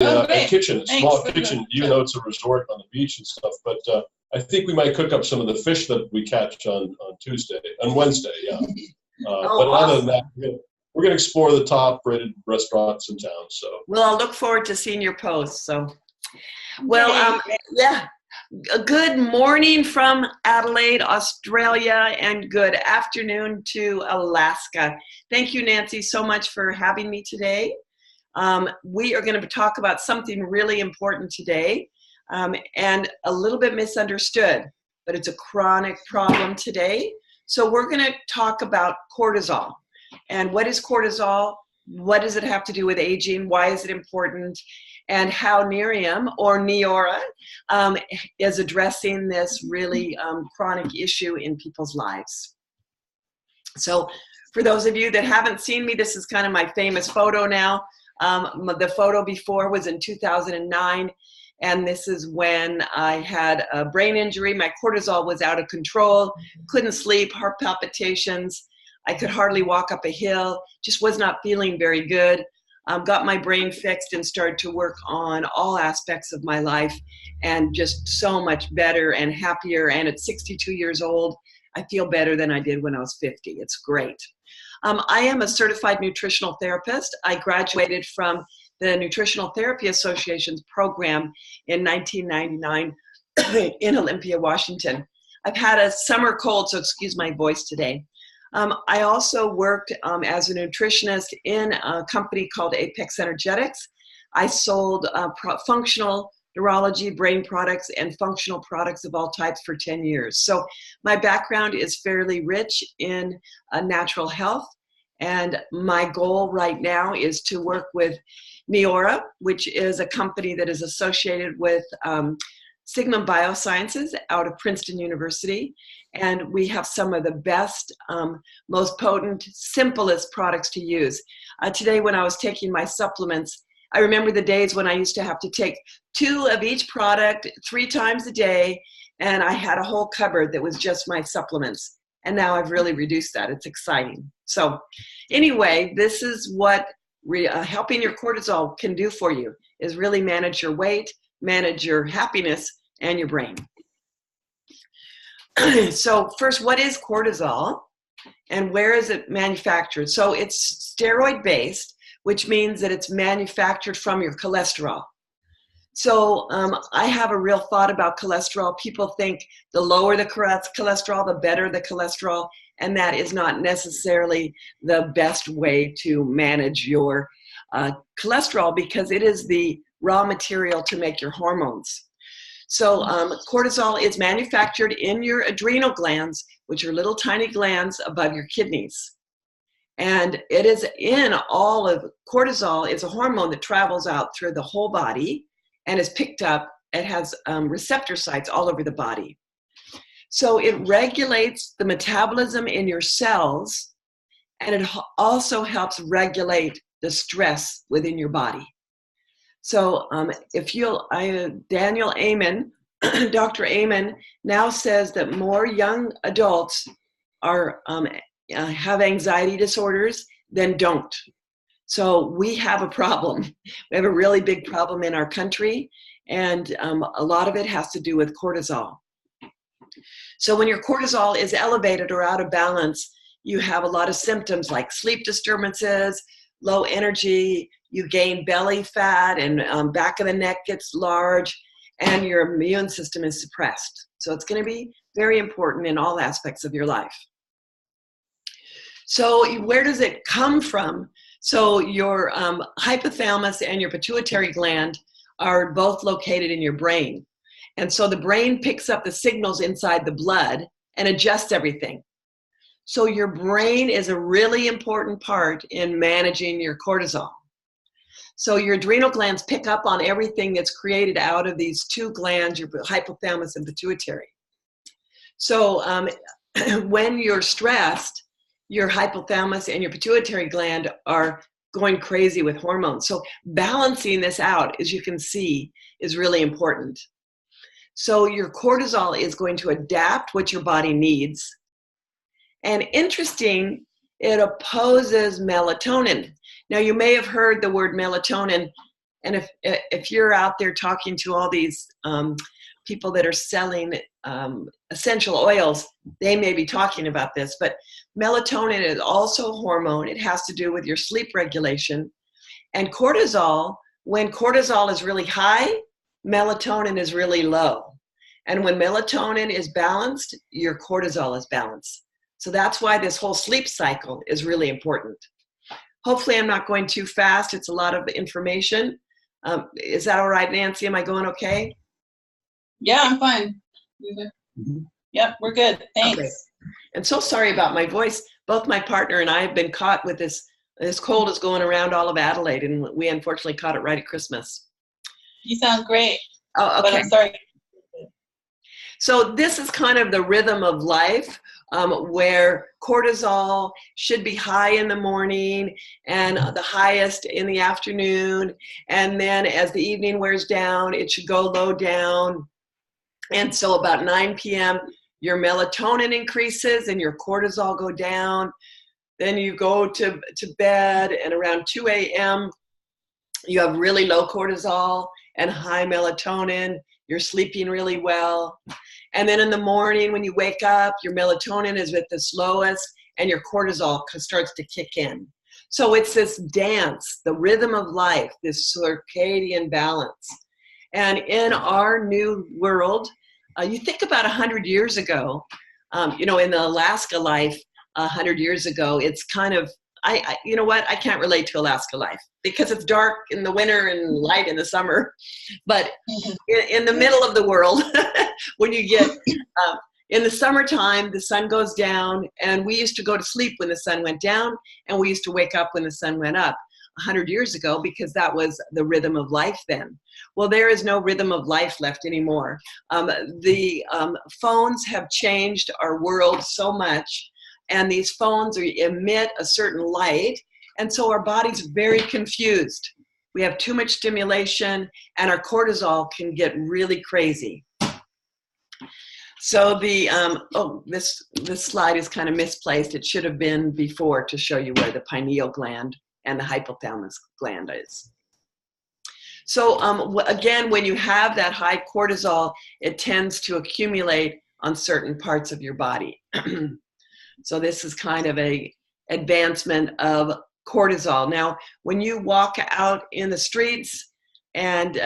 a kitchen, a small Thanks. kitchen, even though it's a resort on the beach and stuff. But I think we might cook up some of the fish that we catch on Wednesday, yeah. But other than that, we're going to explore the top-rated restaurants in town. So, well, I'll look forward to seeing your posts. So, well, yeah. Good morning from Adelaide, Australia, and good afternoon to Alaska. Thank you, Nancy, so much for having me today. We are going to talk about something really important today, and a little bit misunderstood, but it's a chronic problem today. So we're going to talk about cortisol. And what is cortisol? What does it have to do with aging? Why is it important? And how Miriam, or Neora, is addressing this really chronic issue in people's lives. So for those of you that haven't seen me, this is kind of my famous photo now. The photo before was in 2009, and this is when I had a brain injury. My cortisol was out of control, couldn't sleep, heart palpitations. I could hardly walk up a hill, just was not feeling very good. Got my brain fixed and started to work on all aspects of my life, and just so much better and happier. And at 62 years old, I feel better than I did when I was 50. It's great. I am a certified nutritional therapist. I graduated from the Nutritional Therapy Association's program in 1999 in Olympia, Washington. I've had a summer cold, so excuse my voice today. I also worked as a nutritionist in a company called Apex Energetics. I sold functional neurology, brain products, and functional products of all types for 10 years. So my background is fairly rich in natural health, and my goal right now is to work with Neora, which is a company that is associated with Sigmund Biosciences out of Princeton University. And we have some of the best, most potent, simplest products to use. Today when I was taking my supplements, I remember the days when I used to have to take 2 of each product 3 times a day, and I had a whole cupboard that was just my supplements. And now I've really reduced that. It's exciting. So anyway, this is what helping your cortisol can do for you, is really manage your weight, manage your happiness, and your brain. So first, what is cortisol and where is it manufactured? So it's steroid-based, which means that it's manufactured from your cholesterol. So I have a real thought about cholesterol. People think the lower the cholesterol, the better the cholesterol, and that is not necessarily the best way to manage your cholesterol, because it is the raw material to make your hormones. So cortisol is manufactured in your adrenal glands, which are little tiny glands above your kidneys. And it is in all of cortisol is a hormone that travels out through the whole body and is picked up. It has receptor sites all over the body. So it regulates the metabolism in your cells, and it also helps regulate the stress within your body. So Daniel Amen, Dr. Amen now says that more young adults are have anxiety disorders than don't. So we have a problem. We have a really big problem in our country, and a lot of it has to do with cortisol. So when your cortisol is elevated or out of balance, you have a lot of symptoms like sleep disturbances, low energy, you gain belly fat, and back of the neck gets large, and your immune system is suppressed. So it's going to be very important in all aspects of your life. So where does it come from? So your hypothalamus and your pituitary gland are both located in your brain. And so the brain picks up the signals inside the blood and adjusts everything. So your brain is a really important part in managing your cortisol. So your adrenal glands pick up on everything that's created out of these 2 glands, your hypothalamus and pituitary. So when you're stressed, your hypothalamus and your pituitary gland are going crazy with hormones. So balancing this out, as you can see, is really important. So your cortisol is going to adapt what your body needs. And interesting, it opposes melatonin. Now you may have heard the word melatonin And if you're out there talking to all these people that are selling essential oils, they may be talking about this, but melatonin is also a hormone. It has to do with your sleep regulation. And cortisol, when cortisol is really high, melatonin is really low. And when melatonin is balanced, your cortisol is balanced. So that's why this whole sleep cycle is really important. Hopefully I'm not going too fast. It's a lot of information. Is that all right, Nancy? Am I going okay? Yeah, I'm fine. Mm-hmm. Yep, we're good. Thanks. Okay. And so sorry about my voice. Both my partner and I have been caught with this. This cold is going around all of Adelaide, and we unfortunately caught it right at Christmas. You sound great. Oh, okay. But I'm sorry. So this is kind of the rhythm of life, where cortisol should be high in the morning and the highest in the afternoon. And then as the evening wears down, it should go low down. And so about 9 p.m., your melatonin increases and your cortisol go down. Then you go to bed, and around 2 a.m., you have really low cortisol and high melatonin. You're sleeping really well. And then in the morning when you wake up, your melatonin is at its lowest and your cortisol starts to kick in. So it's this dance, the rhythm of life, this circadian balance. And in our new world, you think about 100 years ago, in the Alaska life 100 years ago, it's kind of, you know what, I can't relate to Alaska life because it's dark in the winter and light in the summer. But in the middle of the world, when you get in the summertime, the sun goes down, and we used to go to sleep when the sun went down, and we used to wake up when the sun went up 100 years ago because that was the rhythm of life then. Well, there is no rhythm of life left anymore. The phones have changed our world so much, and these phones emit a certain light, and so our body's very confused. We have too much stimulation, and our cortisol can get really crazy. So this slide is kind of misplaced. It should have been before to show you where the pineal gland and the hypothalamus gland is. So again, when you have that high cortisol, it tends to accumulate on certain parts of your body. So this is kind of a advancement of cortisol. Now, when you walk out in the streets, and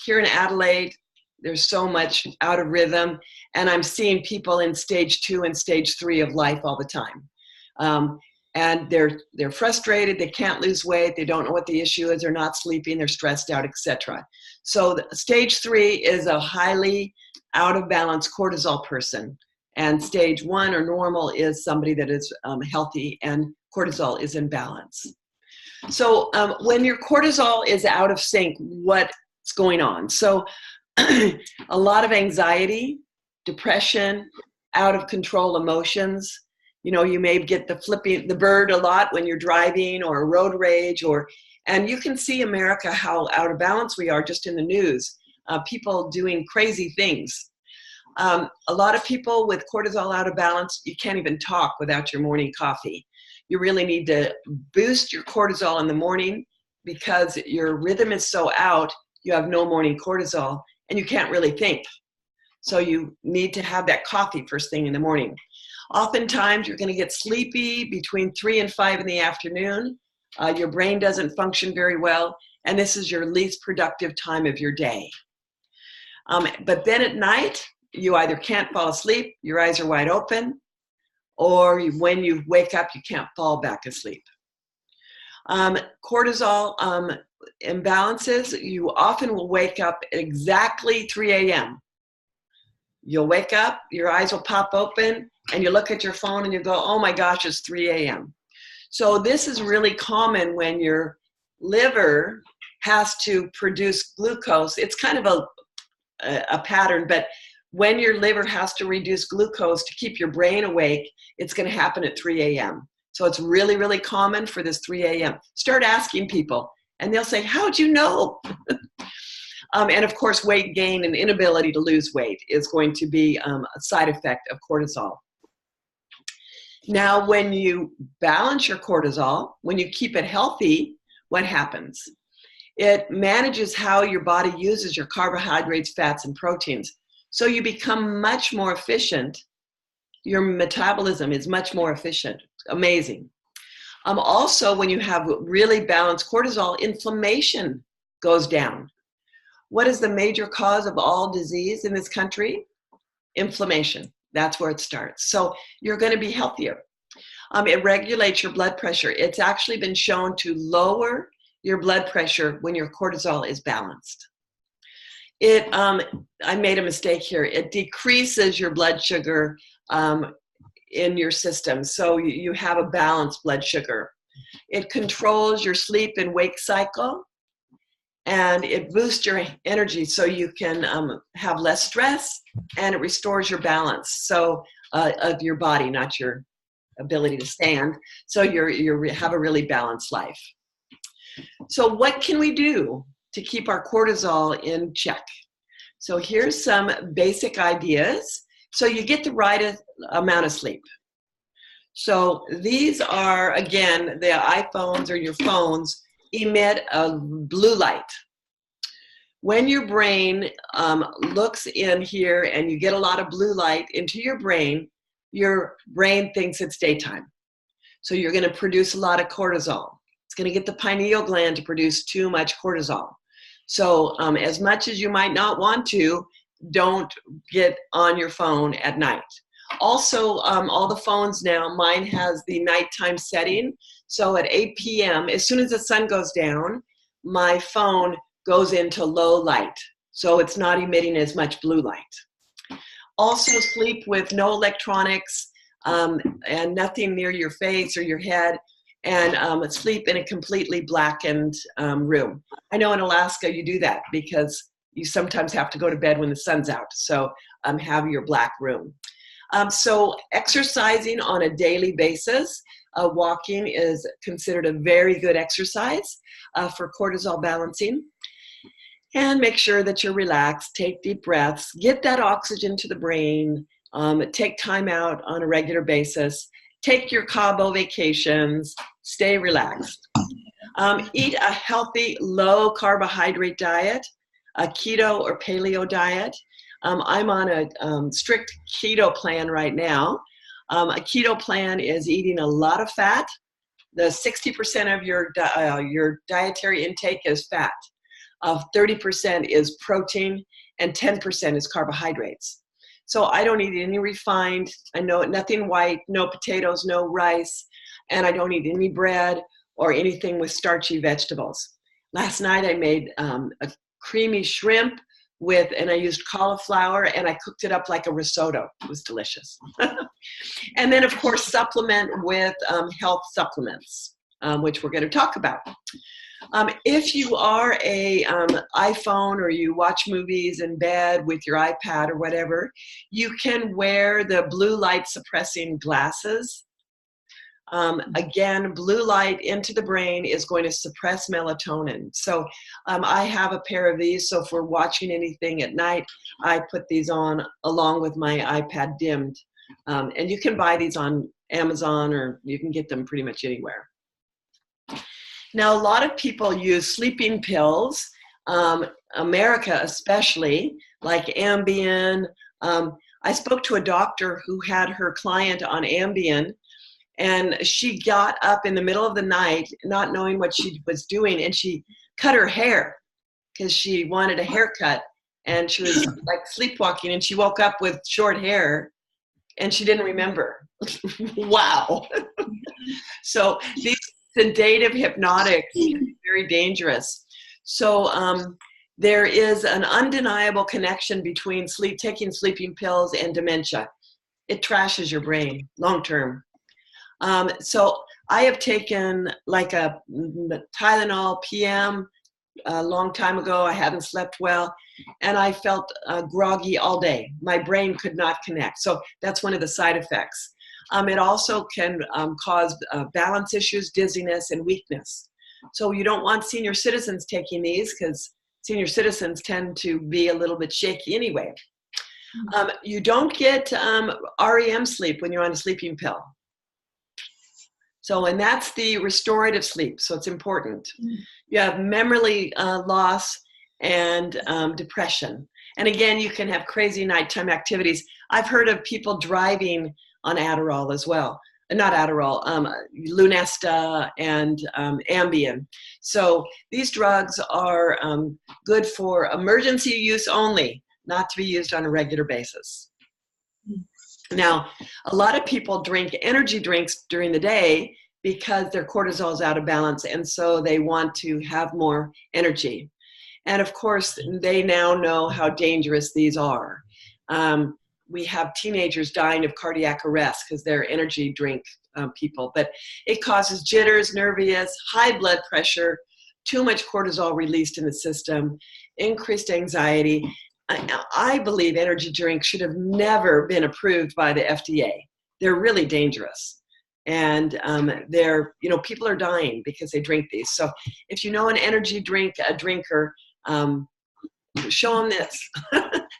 here in Adelaide, there's so much out of rhythm, and I'm seeing people in stage 2 and stage 3 of life all the time. And they're frustrated, they can't lose weight, they don't know what the issue is, they're not sleeping, they're stressed out, etc. So stage 3 is a highly out of balance cortisol person. And stage 1 or normal is somebody that is healthy and cortisol is in balance. So when your cortisol is out of sync, what's going on? So a lot of anxiety, depression, out of control emotions. You may get the flipping the bird a lot when you're driving, or road rage, and you can see America, how out of balance we are just in the news. People doing crazy things. A lot of people with cortisol out of balance, you can't even talk without your morning coffee. You really need to boost your cortisol in the morning because your rhythm is so out, you have no morning cortisol and you can't really think. So you need to have that coffee first thing in the morning. Oftentimes you're going to get sleepy between 3 and 5 in the afternoon. Your brain doesn't function very well, and this is your least productive time of your day. But then at night, you either can't fall asleep, your eyes are wide open, or when you wake up, you can't fall back asleep. Cortisol imbalances, you often will wake up at exactly 3 a.m. You'll wake up, your eyes will pop open, and you look at your phone and you go, oh my gosh, it's 3 a.m. So this is really common when your liver has to produce glucose. It's kind of a pattern, but when your liver has to reduce glucose to keep your brain awake, it's going to happen at 3 a.m. So it's really, really common for this 3 a.m. Start asking people, and they'll say, how'd you know? And of course, weight gain and inability to lose weight is going to be a side effect of cortisol. Now, when you balance your cortisol, when you keep it healthy, what happens? It manages how your body uses your carbohydrates, fats, and proteins. So you become much more efficient. Your metabolism is much more efficient. Amazing. Also, when you have really balanced cortisol, inflammation goes down. What is the major cause of all disease in this country? Inflammation. That's where it starts. So you're going to be healthier. It regulates your blood pressure. It's actually been shown to lower your blood pressure when your cortisol is balanced. I made a mistake here. It decreases your blood sugar in your system, so you have a balanced blood sugar. It controls your sleep and wake cycle, and it boosts your energy so you can have less stress, and it restores your balance of your body, not your ability to stand. So you have a really balanced life. So what can we do to keep our cortisol in check? So here's some basic ideas. So you get the right amount of sleep. So these are, again, the iPhones or your phones emit a blue light. When your brain looks in here and you get a lot of blue light into your brain thinks it's daytime. So you're going to produce a lot of cortisol. It's going to get the pineal gland to produce too much cortisol. So as much as you might not want to, don't get on your phone at night. Also, all the phones now, mine has the nighttime setting. So at 8 p.m., as soon as the sun goes down, my phone goes into low light. So it's not emitting as much blue light. Also, sleep with no electronics and nothing near your face or your head, and sleep in a completely blackened room. I know in Alaska you do that because you sometimes have to go to bed when the sun's out. So have your black room. So exercising on a daily basis, walking is considered a very good exercise for cortisol balancing. And make sure that you're relaxed, take deep breaths, get that oxygen to the brain, take time out on a regular basis, take your Cabo vacations, stay relaxed. Eat a healthy, low carbohydrate diet, a keto or paleo diet. I'm on a strict keto plan right now. A keto plan is eating a lot of fat. The 60% of your dietary intake is fat. 30% is protein, and 10% is carbohydrates. So I don't eat any refined, I know nothing white, no potatoes, no rice, and I don't eat any bread or anything with starchy vegetables. Last night I made a creamy shrimp and I used cauliflower, and I cooked it up like a risotto. It was delicious. And then, of course, supplement with health supplements, which we're going to talk about. If you are a iPhone or you watch movies in bed with your iPad or whatever, you can wear the blue light suppressing glasses. Again, blue light into the brain is going to suppress melatonin. So I have a pair of these, so if we're watching anything at night, I put these on along with my iPad dimmed. And you can buy these on Amazon, or you can get them pretty much anywhere. Now, a lot of people use sleeping pills, America especially, like Ambien. I spoke to a doctor who had her client on Ambien, and she got up in the middle of the night, not knowing what she was doing, and she cut her hair because she wanted a haircut, and she was like sleepwalking, and she woke up with short hair, and she didn't remember. Wow. So these sedative hypnotics can be very dangerous. So there is an undeniable connection between taking sleeping pills and dementia. It trashes your brain long term. So I have taken like a Tylenol PM a long time ago. I haven't slept well, and I felt groggy all day. My brain could not connect. So that's one of the side effects. It also can cause balance issues, dizziness, and weakness. So you don't want senior citizens taking these because senior citizens tend to be a little bit shaky anyway. You don't get REM sleep when you're on a sleeping pill. So, and that's the restorative sleep. So it's important. You have memory loss and depression. And again, you can have crazy nighttime activities. I've heard of people driving on Adderall as well. Not Adderall, Lunesta and Ambien. So these drugs are good for emergency use only, not to be used on a regular basis. Now, a lot of people drink energy drinks during the day because their cortisol is out of balance, and so they want to have more energy. And of course, they now know how dangerous these are. We have teenagers dying of cardiac arrest because they're energy drink people, but it causes jitters, nervous, high blood pressure, too much cortisol released in the system, increased anxiety. I believe energy drinks should have never been approved by the FDA. They're really dangerous. And people are dying because they drink these. So if you know an energy drink, a drinker, show them this.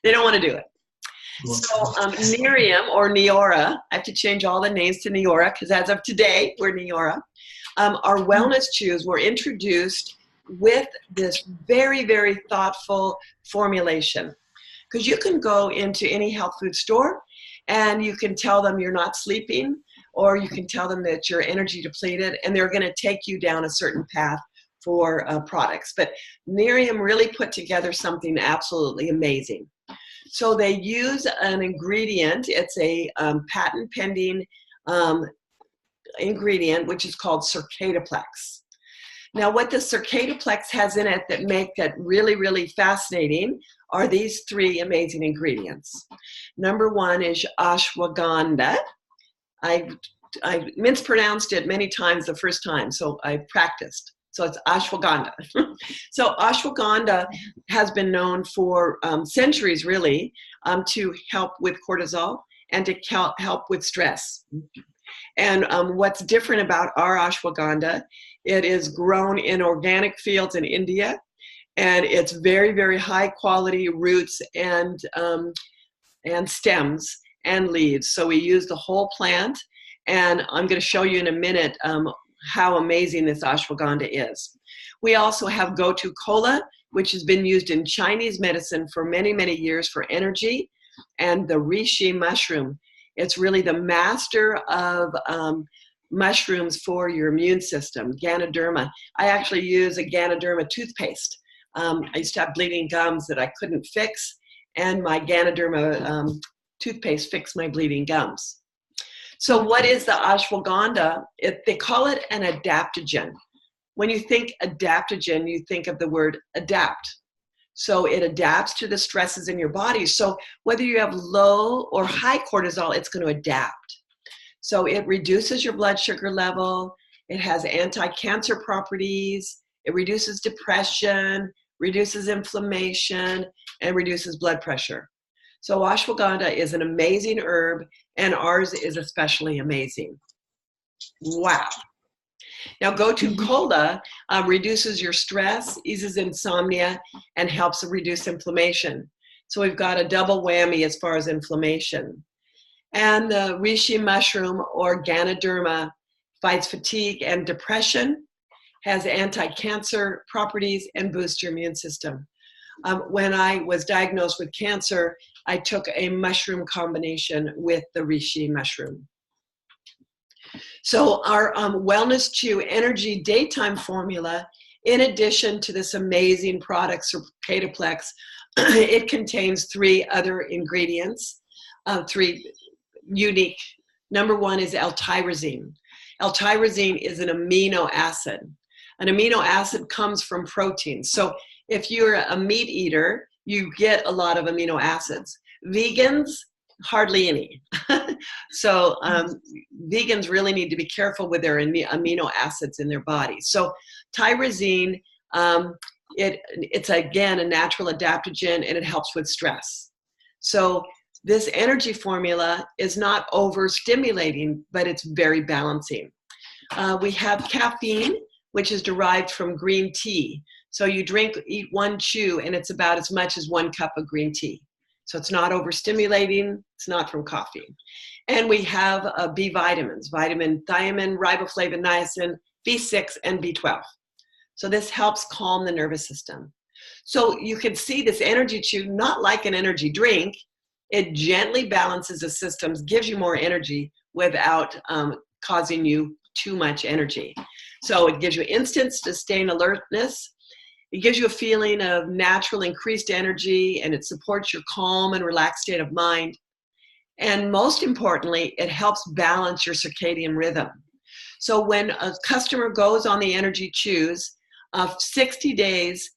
They don't want to do it. So Miriam or Neora, I have to change all the names to Neora because as of today, we're Neora. Our wellness chews were introduced with this very, very thoughtful formulation. Because you can go into any health food store and you can tell them you're not sleeping, or you can tell them that you're energy depleted, and they're going to take you down a certain path for products. But Miriam really put together something absolutely amazing. So they use an ingredient. It's a patent pending ingredient, which is called Circadaplex. Now, what the Circadaplex has in it that make it really, really fascinating are these three amazing ingredients. Number one is Ashwagandha. I mispronounced it many times the first time, so I practiced. So it's Ashwagandha. So Ashwagandha has been known for centuries, really, to help with cortisol and to help with stress. And what's different about our ashwagandha, it is grown in organic fields in India, and it's very, very high quality roots and stems and leaves. So we use the whole plant, and I'm going to show you in a minute how amazing this ashwagandha is. We also have gotu kola, which has been used in Chinese medicine for many, many years for energy, and the reishi mushroom. It's really the master of mushrooms for your immune system, Ganoderma. I actually use a Ganoderma toothpaste. I used to have bleeding gums that I couldn't fix, and my Ganoderma toothpaste fixed my bleeding gums. So what is the ashwagandha? They call it an adaptogen. When you think adaptogen, you think of the word adapt. So it adapts to the stresses in your body. So whether you have low or high cortisol, it's going to adapt. So it reduces your blood sugar level. It has anti-cancer properties. It reduces depression, reduces inflammation, and reduces blood pressure. So ashwagandha is an amazing herb, and ours is especially amazing. Wow. Now, gotu kola reduces your stress, eases insomnia, and helps reduce inflammation. So we've got a double whammy as far as inflammation. And the reishi mushroom or Ganoderma fights fatigue and depression, has anti-cancer properties, and boosts your immune system. When I was diagnosed with cancer, I took a mushroom combination with the reishi mushroom. So our Wellness Chew Energy Daytime Formula, in addition to this amazing product, CIRCADIPLEX, it contains three other ingredients, three unique. Number one is L-tyrosine. L-tyrosine is an amino acid. An amino acid comes from protein. So if you're a meat eater, you get a lot of amino acids. Vegans, hardly any. So vegans really need to be careful with their amino acids in their body. So tyrosine, it's again a natural adaptogen, and it helps with stress. So this energy formula is not overstimulating, but it's very balancing. We have caffeine, which is derived from green tea. So you eat one chew, and it's about as much as 1 cup of green tea. So it's not overstimulating, it's not from coffee. And we have B vitamins, vitamin thiamine, riboflavin, niacin, B6, and B12. So this helps calm the nervous system. So you can see this energy chew, not like an energy drink. It gently balances the systems, gives you more energy without causing you too much energy. So it gives you instant sustained alertness. It gives you a feeling of natural increased energy, and it supports your calm and relaxed state of mind. And most importantly, it helps balance your circadian rhythm. So when a customer goes on the energy chews, 60 days,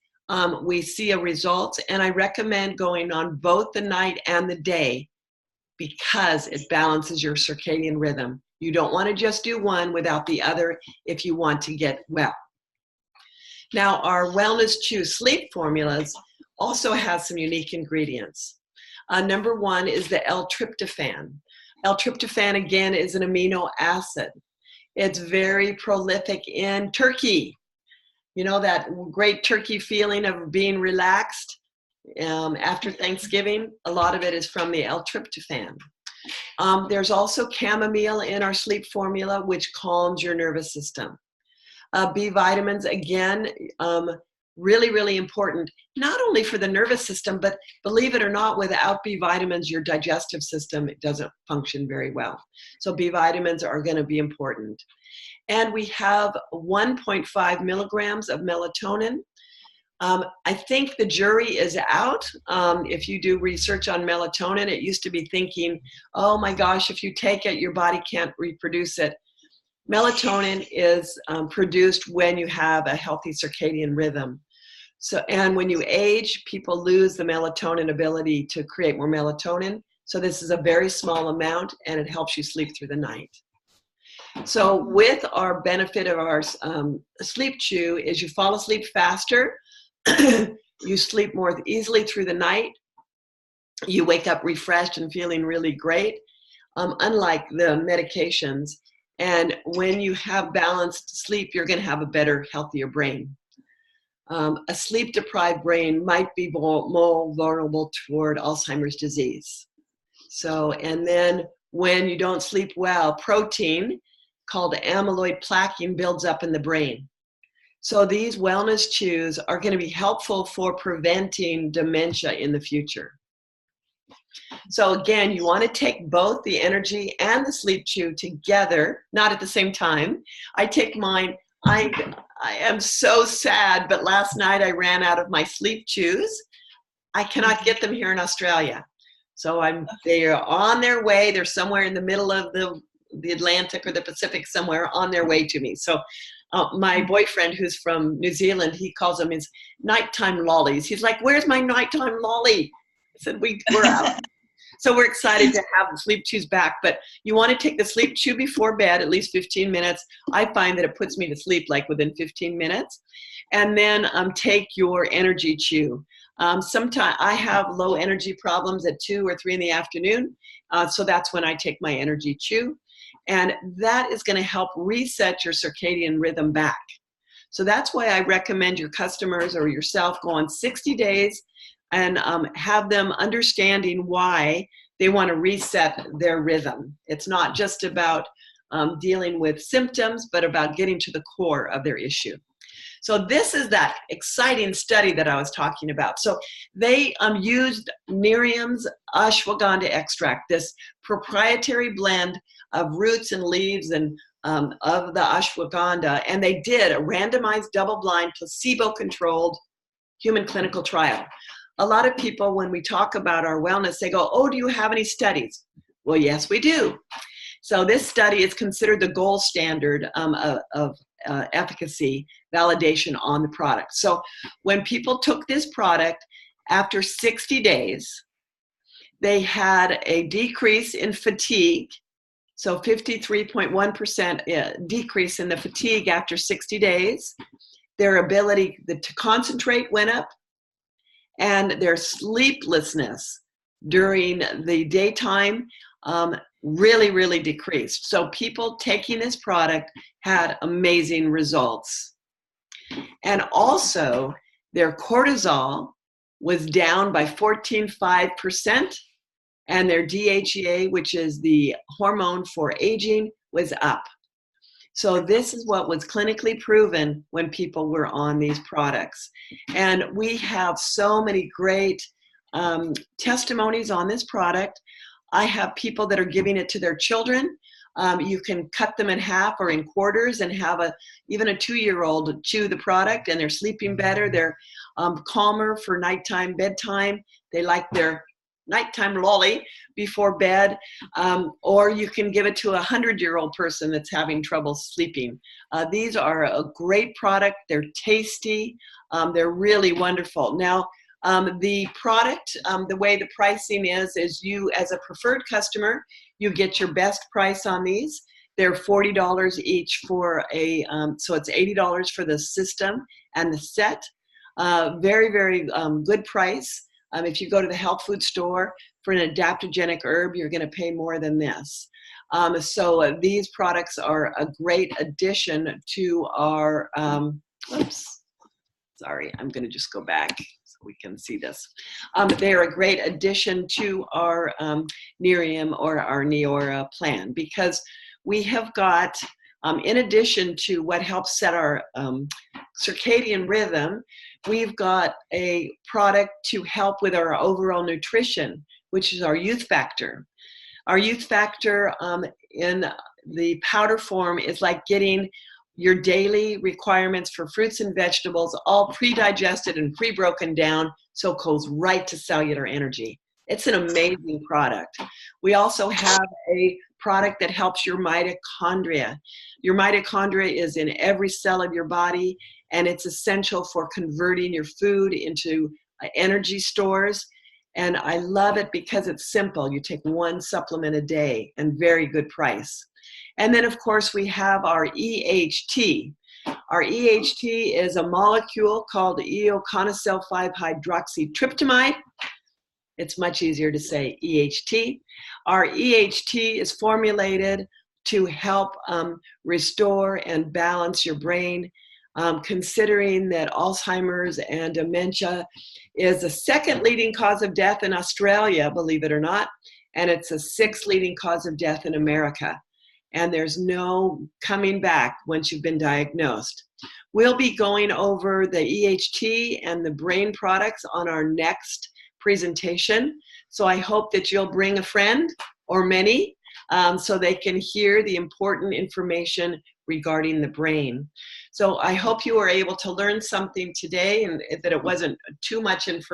we see a result, and I recommend going on both the night and the day because it balances your circadian rhythm. You don't want to just do one without the other if you want to get well. Now, our Wellness Chew sleep formulas also has some unique ingredients. Number one is the L-tryptophan. L-tryptophan, again, is an amino acid. It's very prolific in turkey. You know, that great turkey feeling of being relaxed after Thanksgiving? A lot of it is from the L-tryptophan. There's also chamomile in our sleep formula, which calms your nervous system. B vitamins, again, really, really important, not only for the nervous system, but believe it or not, without B vitamins, your digestive system doesn't function very well. So B vitamins are going to be important. And we have 1.5 milligrams of melatonin. I think the jury is out. If you do research on melatonin, it used to be thinking, oh my gosh, if you take it, your body can't reproduce it. Melatonin is produced when you have a healthy circadian rhythm. So, and when you age, people lose the melatonin ability to create more melatonin. So this is a very small amount, and it helps you sleep through the night. So with our benefit of our sleep chew is you fall asleep faster, you sleep more easily through the night, you wake up refreshed and feeling really great, unlike the medications. And when you have balanced sleep, you're going to have a better, healthier brain. A sleep-deprived brain might be more vulnerable toward Alzheimer's disease. So, and then when you don't sleep well, protein called amyloid plaquing builds up in the brain. So these wellness chews are going to be helpful for preventing dementia in the future. So again, you want to take both the energy and the sleep chew together, not at the same time. I take mine. I am so sad, but last night I ran out of my sleep chews. I cannot get them here in Australia. So they are on their way. They're somewhere in the middle of the Atlantic or the Pacific, somewhere on their way to me. So my boyfriend, who's from New Zealand, he calls them his nighttime lollies. He's like, where's my nighttime lolly? I said, we're out. So we're excited to have the sleep chews back, but you want to take the sleep chew before bed, at least 15 minutes. I find that it puts me to sleep like within 15 minutes. And then take your energy chew. Sometimes I have low energy problems at 2 or 3 in the afternoon. So that's when I take my energy chew. And that is going to help reset your circadian rhythm back. So that's why I recommend your customers or yourself go on 60 days and have them understanding why they want to reset their rhythm. It's not just about dealing with symptoms, but about getting to the core of their issue. So this is that exciting study that I was talking about. So they used Miriam's Ashwagandha extract, this proprietary blend of roots and leaves and of the ashwagandha, and they did a randomized double-blind placebo-controlled human clinical trial. A lot of people, when we talk about our wellness, they go, oh, do you have any studies? Well, yes, we do. So this study is considered the gold standard of efficacy validation on the product. So when people took this product, after 60 days, they had a decrease in fatigue. So 53.1% decrease in the fatigue after 60 days. Their ability to concentrate went up, and their sleeplessness during the daytime really, really decreased. So people taking this product had amazing results. And also, their cortisol was down by 14.5%, and their DHEA, which is the hormone for aging, was up. So this is what was clinically proven when people were on these products. And we have so many great testimonies on this product. I have people that are giving it to their children. You can cut them in half or in quarters and have even a 2-year-old chew the product, and they're sleeping better. They're calmer for nighttime, bedtime. They like their nighttime lolly before bed, or you can give it to a 100-year-old person that's having trouble sleeping. These are a great product. They're tasty. They're really wonderful. Now, the product, the way the pricing is you, as a preferred customer, you get your best price on these. They're $40 each for so it's $80 for the system and the set. Very, very good price. If you go to the health food store for an adaptogenic herb, you're going to pay more than this. So these products are a great addition to our, oops, sorry, I'm going to just go back so we can see this. They're a great addition to our Nerium or our Neora plan, because we have got, in addition to what helps set our circadian rhythm, we've got a product to help with our overall nutrition, which is our youth factor. Our youth factor in the powder form is like getting your daily requirements for fruits and vegetables all pre-digested and pre-broken down, so it goes right to cellular energy. It's an amazing product. We also have a product that helps your mitochondria. Your mitochondria is in every cell of your body, and it's essential for converting your food into energy stores. And I love it because it's simple. You take one supplement a day, and very good price. And then, of course, we have our EHT. Our EHT is a molecule called eoconosyl 5-hydroxytryptamide. It's much easier to say EHT. Our EHT is formulated to help restore and balance your brain, considering that Alzheimer's and dementia is the second leading cause of death in Australia, believe it or not, and it's the 6th leading cause of death in America. And there's no coming back once you've been diagnosed. We'll be going over the EHT and the brain products on our next presentation. So I hope that you'll bring a friend or many so they can hear the important information regarding the brain. So I hope you were able to learn something today, and that it wasn't too much information.